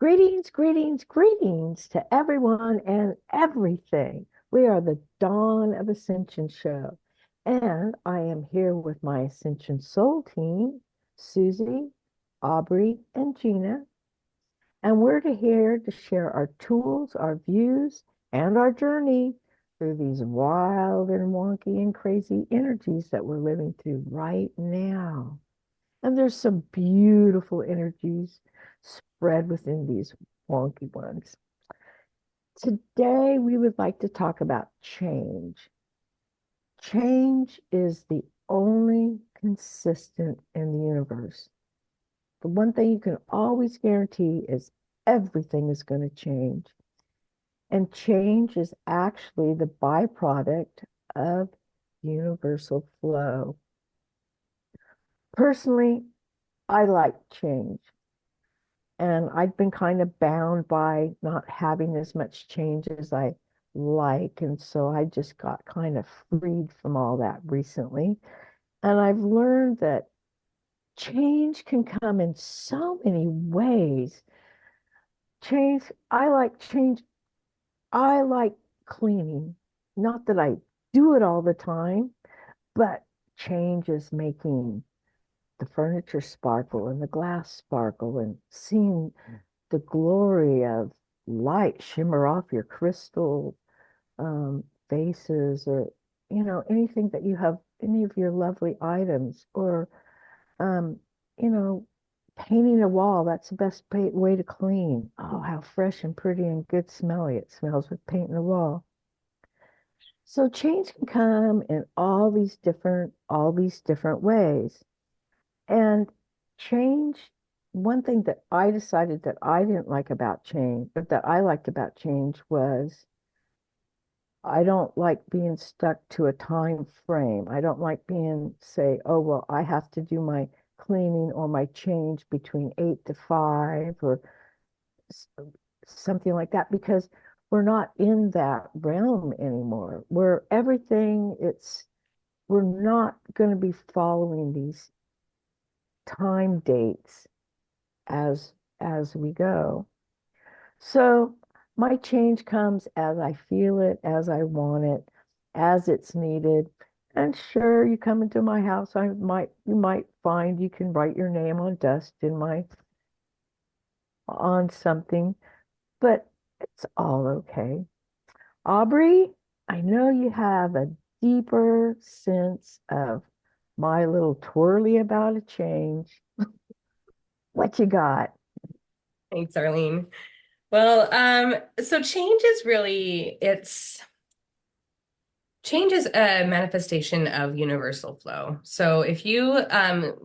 Greetings, greetings, greetings to everyone and everything. We are the Dawn of Ascension show, and I am here with my Ascension Soul team, Susie, Aubrey, and Gina, and we're here to share our tools, our views, and our journey through these wild and wonky and crazy energies that we're living through right now. And there's some beautiful energies spread within these wonky ones. Today, we would like to talk about change. Change is the only consistent in the universe. The one thing you can always guarantee is everything is going to change. And change is actually the byproduct of universal flow. Personally, I like change. And I've been kind of bound by not having as much change as I like. And so I just got kind of freed from all that recently. And I've learned that change can come in so many ways. I like change. I like cleaning. Not that I do it all the time, but change is making the furniture sparkle and the glass sparkle and seeing the glory of light shimmer off your crystal vases or, anything that you have, any of your lovely items or, um, you know, painting a wall. That's the best way to clean. Oh, how fresh and pretty and good smelly it smells with painting a wall. So change can come in all these different ways. And change, one thing that I decided that I didn't like about change, but that I liked about change was I don't like being stuck to a time frame. I don't like being, say, oh, well, I have to do my cleaning or my change between 8 to 5 or s- something like that because we're not in that realm anymore. We're not going to be following these time dates as as we go. So my change comes as I feel it, as I want it, as it's needed. And sure, you come into my house, you might find you can write your name on dust on something, but it's all okay. Aubrey, I know you have a deeper sense of my little twirly about a change. What you got? Thanks, Arlene. Well, so change is a manifestation of universal flow. So if you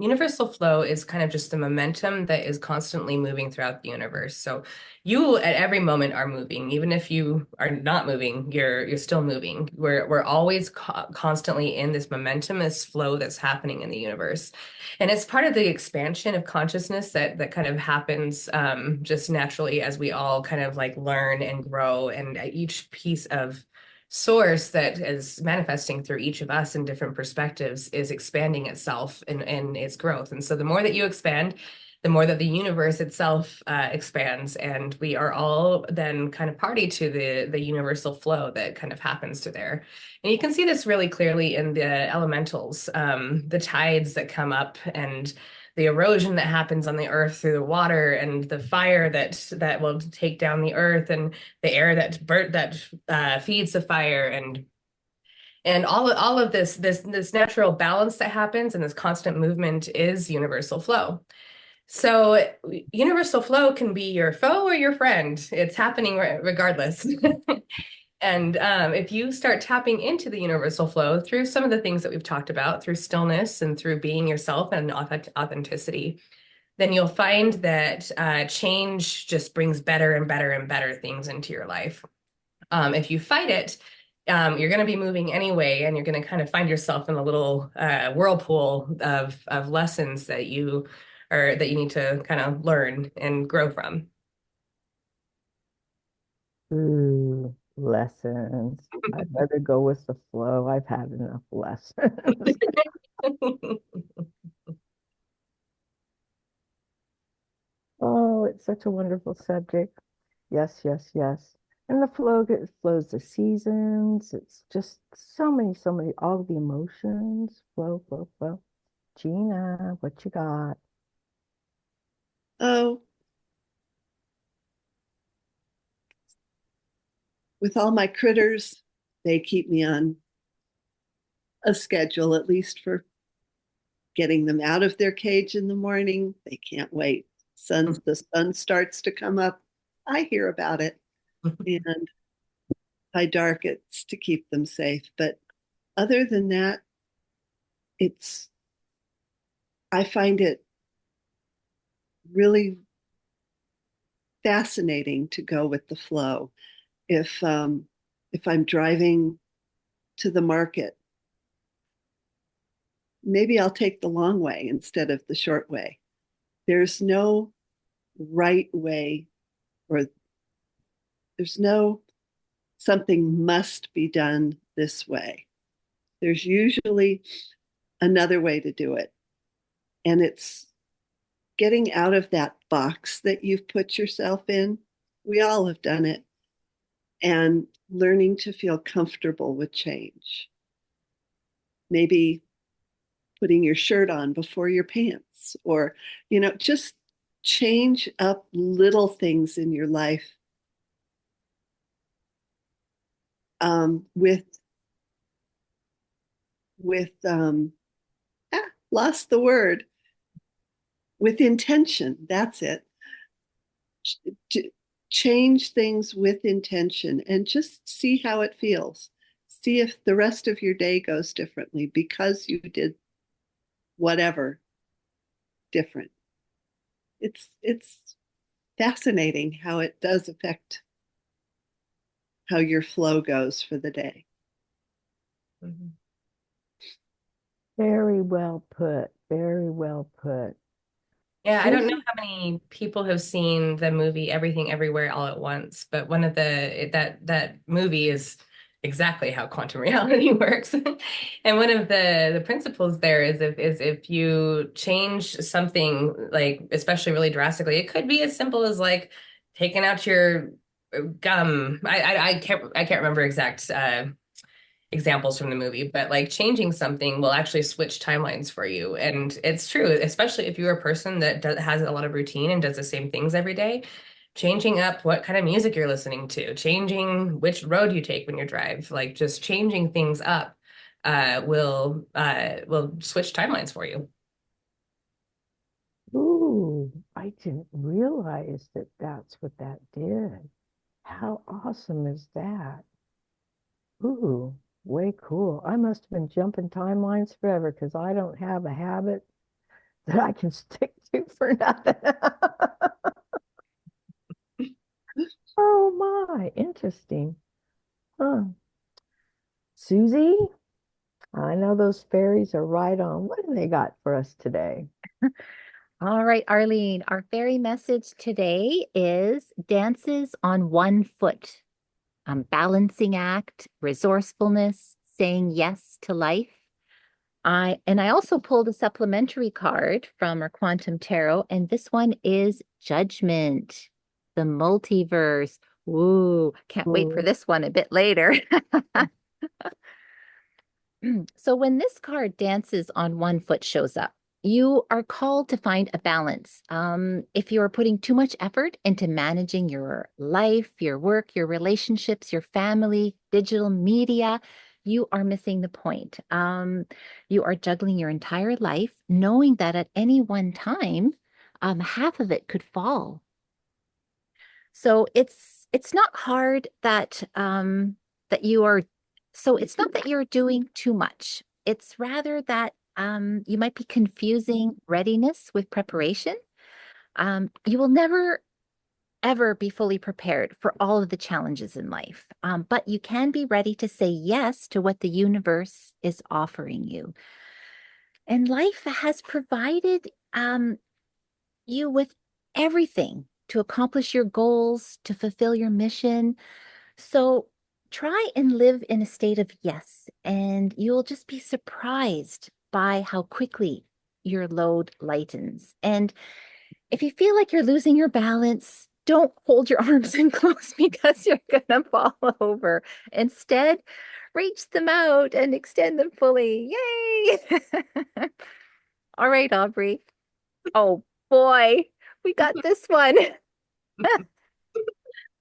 universal flow is kind of just the momentum that is constantly moving throughout the universe. So you at every moment are moving. Even if you are not moving, you're still moving. We're always constantly in this momentum, this flow that's happening in the universe. And it's part of the expansion of consciousness that kind of happens just naturally as we all kind of like learn and grow, and each piece of source that is manifesting through each of us in different perspectives is expanding itself in its growth. And so the more that you expand, the more that the universe itself expands, and we are all then kind of party to the universal flow that kind of happens to there. And you can see this really clearly in the elementals, the tides that come up and the erosion that happens on the earth through the water and the fire that will take down the earth and the air that feeds the fire and all of this natural balance that happens and this constant movement is universal flow. So universal flow can be your foe or your friend. It's happening regardless. And if you start tapping into the universal flow through some of the things that we've talked about, through stillness and through being yourself and authenticity, then you'll find that change just brings better and better and better things into your life. If you fight it, you're going to be moving anyway, and you're going to kind of find yourself in a little whirlpool of lessons that you need to kind of learn and grow from. Ooh, lessons. I'd rather go with the flow. I've had enough lessons. Oh, Oh, it's such a wonderful subject. Yes, yes, yes. And the flows the seasons. It's just so many, all the emotions flow, flow, flow. Gina, what you got? Oh, with all my critters, they keep me on a schedule, at least for getting them out of their cage in the morning. They can't wait. The sun starts to come up. I hear about it. And by dark, it's to keep them safe. But other than that, it's, I find it really fascinating to go with the flow. If I'm driving to the market, maybe I'll take the long way instead of the short way. There's no right way, or there's no something must be done this way. There's usually another way to do it. And it's getting out of that box that you've put yourself in. We all have done it. And learning to feel comfortable with change. Maybe putting your shirt on before your pants, or, just change up little things in your life, with with lost the word, with intention. That's it. To change things with intention and just see how it feels. See if the rest of your day goes differently because you did whatever different. It's fascinating how it does affect how your flow goes for the day. Mhm. Very well put. Very well put. Yeah, I don't know Susie? how many people have seen the movie Everything Everywhere All at Once, but one of that movie is exactly how quantum reality works. And one of the principles there is if you change something, like especially really drastically, it could be as simple as like taking out your gum. I can't remember exact examples from the movie, but like changing something will actually switch timelines for you. And it's true, especially if you're a person that has a lot of routine and does the same things every day. Changing up what kind of music you're listening to, changing which road you take when you drive, like just changing things up will switch timelines for you. Ooh, I didn't realize that that's what that did. How awesome is that? Ooh, way cool. I must have been jumping timelines forever because I don't have a habit that I can stick to for nothing. Oh my, interesting. Huh. Susie, I know those fairies are right on. What have they got for us today? All right, Arlene, our fairy message today is dances on one foot, balancing act, resourcefulness, saying yes to life. I also pulled a supplementary card from our Quantum Tarot, and this one is Judgment, the multiverse. Ooh, can't wait for Ooh, this one a bit later. So when this card dances on one foot shows up, you are called to find a balance. If you are putting too much effort into managing your life, your work, your relationships, your family, digital media, you are missing the point. You are juggling your entire life, knowing that at any one time, half of it could fall. So it's not hard that that you are so it's not that you're doing too much. It's rather that you might be confusing readiness with preparation. You will never ever be fully prepared for all of the challenges in life, but you can be ready to say yes to what the universe is offering you. And life has provided you with everything to accomplish your goals, to fulfill your mission. So try and live in a state of yes, and you'll just be surprised by how quickly your load lightens. And If you feel like you're losing your balance, don't hold your arms in close because you're gonna fall over. Instead, reach them out and extend them fully. Yay! All right, Aubrey. Oh boy, we got this one.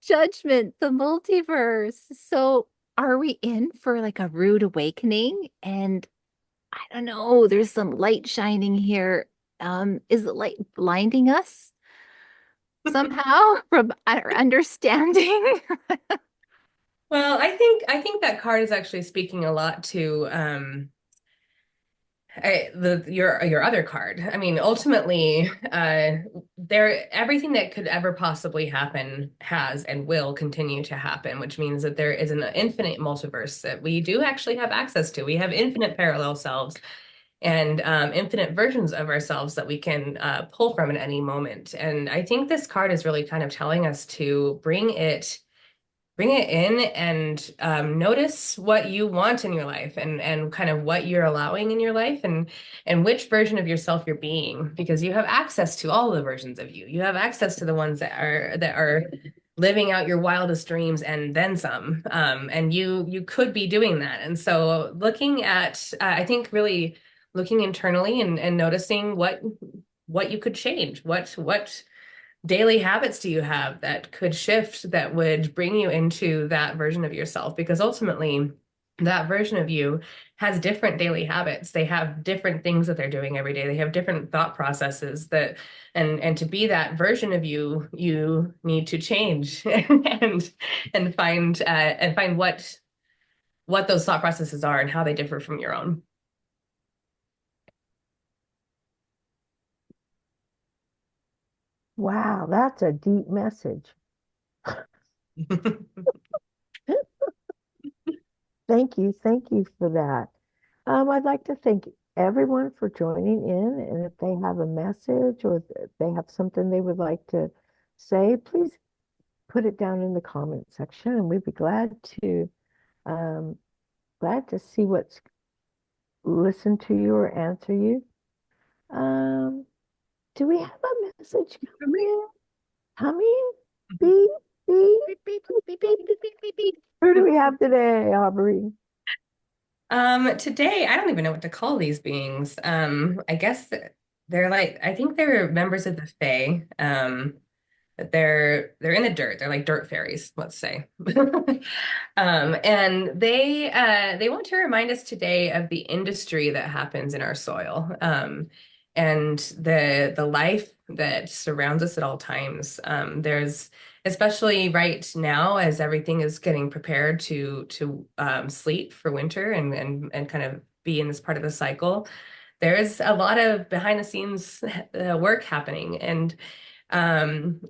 Judgment, the multiverse. So, are we in for like a rude awakening? And I don't know, there's some light shining here. Is the light blinding us somehow from our understanding? Well, I think that card is actually speaking a lot to your other card. I mean, ultimately, there everything that could ever possibly happen has and will continue to happen, which means that there is an infinite multiverse that we do actually have access to. We have infinite parallel selves and infinite versions of ourselves that we can pull from at any moment. And I think this card is really kind of telling us to bring it in and notice what you want in your life and kind of what you're allowing in your life and which version of yourself you're being, because you have access to all the versions of you. You have access to the ones that are living out your wildest dreams and then some. And you could be doing that. And so looking at I think really looking internally and noticing what you could change, what daily habits do you have that could shift, that would bring you into that version of yourself? Because ultimately, that version of you has different daily habits. They have different things that they're doing every day. They have different thought processes that, and to be that version of you, you need to change and find what those thought processes are and how they differ from your own. Wow, that's a deep message. Thank you for that. I'd like to thank everyone for joining in, and if they have a message or if they have something they would like to say, please put it down in the comment section, and we'd be um, glad to see what's listen to you or answer you. Um, do we have a message coming in? Coming? Beep, beep. Beep, beep, beep, beep, beep, beep, beep, beep. Who do we have today, Aubrey? Today, I don't even know what to call these beings. I guess they're like, I think they're members of the Fae. But they're in the dirt. They're like dirt fairies, let's say. And they want to remind us today of the industry that happens in our soil, and the life that surrounds us at all times. There's especially right now as everything is getting prepared to sleep for winter and kind of be in this part of the cycle. There's a lot of behind the scenes work happening, and um,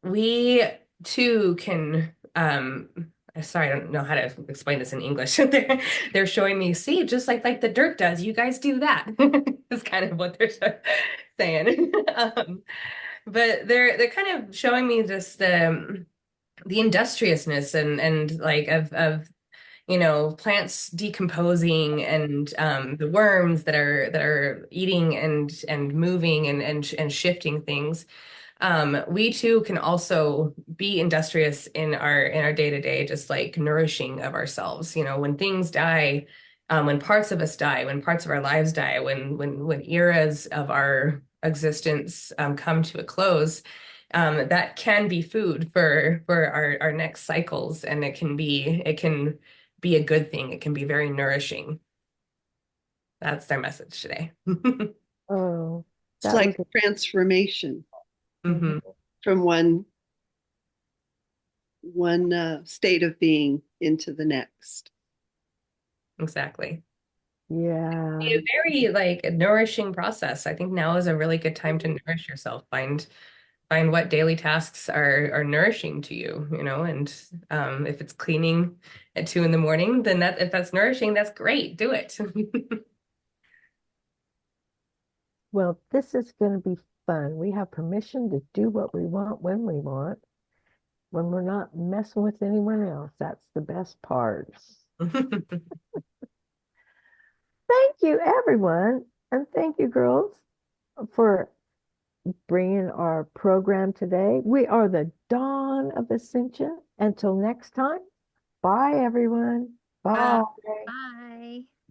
we too can sorry, I don't know how to explain this in English. They're showing me, see, just like the dirt does, you guys do that. Is kind of what they're saying. But they're kind of showing me just the industriousness and like of plants decomposing and the worms that are eating and moving and shifting things. We too can also be industrious in our day to day, just like nourishing of ourselves. When things die, when parts of us die, when parts of our lives die, when eras of our existence come to a close, that can be food for our next cycles, and it can be a good thing. It can be very nourishing. That's their message today. Oh, It's that was like transformation hmm from one state of being into the next. Exactly. yeah. A very like nourishing process. I think now is a really good time to nourish yourself. Find what daily tasks are nourishing to you, and if it's cleaning at 2 in the morning, then if that's nourishing, that's great. Do it. Well, this is going to be fun. We have permission to do what we want when we want, when we're not messing with anyone else. That's the best part. Thank you, everyone. And thank you, girls, for bringing our program today. We are the dawn of ascension. Until next time, bye everyone. Uh, Bye. Bye.